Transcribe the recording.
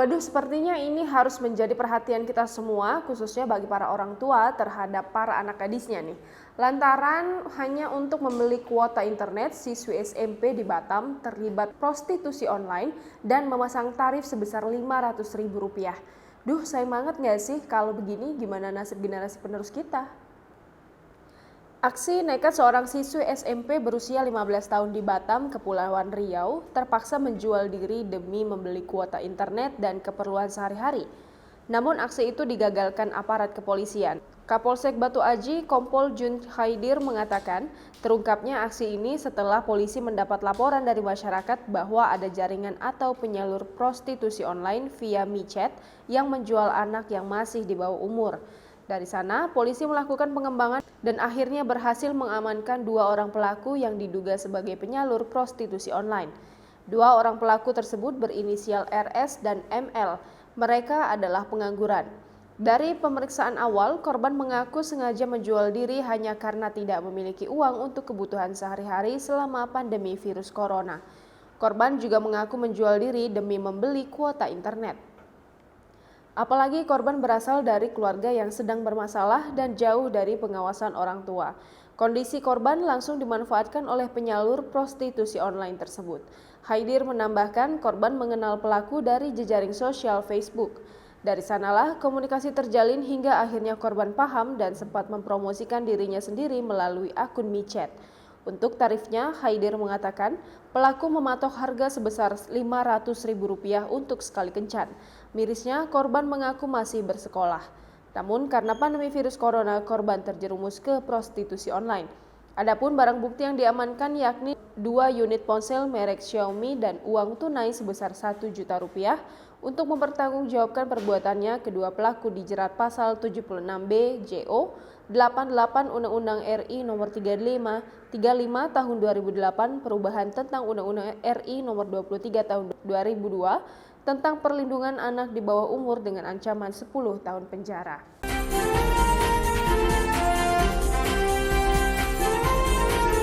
Waduh, sepertinya ini harus menjadi perhatian kita semua, khususnya bagi para orang tua terhadap para anak gadisnya nih. Lantaran hanya untuk membeli kuota internet, siswi SMP di Batam terlibat prostitusi online dan memasang tarif sebesar Rp500.000. Duh, sayang banget nggak sih kalau begini gimana nasib generasi penerus kita? Aksi nekat seorang siswi SMP berusia 15 tahun di Batam, Kepulauan Riau, terpaksa menjual diri demi membeli kuota internet dan keperluan sehari-hari. Namun aksi itu digagalkan aparat kepolisian. Kapolsek Batu Aji, Kompol Jun Haidir mengatakan, terungkapnya aksi ini setelah polisi mendapat laporan dari masyarakat bahwa ada jaringan atau penyalur prostitusi online via micet yang menjual anak yang masih di bawah umur. Dari sana, polisi melakukan pengembangan dan akhirnya berhasil mengamankan 2 orang pelaku yang diduga sebagai penyalur prostitusi online. 2 orang pelaku tersebut berinisial RS dan ML. Mereka adalah pengangguran. Dari pemeriksaan awal, korban mengaku sengaja menjual diri hanya karena tidak memiliki uang untuk kebutuhan sehari-hari selama pandemi virus corona. Korban juga mengaku menjual diri demi membeli kuota internet. Apalagi korban berasal dari keluarga yang sedang bermasalah dan jauh dari pengawasan orang tua. Kondisi korban langsung dimanfaatkan oleh penyalur prostitusi online tersebut. Haidir menambahkan korban mengenal pelaku dari jejaring sosial Facebook. Dari sanalah komunikasi terjalin hingga akhirnya korban paham dan sempat mempromosikan dirinya sendiri melalui akun micet. Untuk tarifnya, Haidir mengatakan pelaku mematok harga sebesar Rp500.000 untuk sekali kencan. Mirisnya, korban mengaku masih bersekolah. Namun karena pandemi virus corona, korban terjerumus ke prostitusi online. Adapun barang bukti yang diamankan yakni 2 unit ponsel merek Xiaomi dan uang tunai sebesar Rp1 juta. Untuk mempertanggungjawabkan perbuatannya, kedua pelaku dijerat pasal 76B JO 88 Undang-Undang RI Nomor 35 Tahun 2008 perubahan tentang Undang-Undang RI Nomor 23 Tahun 2002 tentang perlindungan anak di bawah umur dengan ancaman 10 tahun penjara.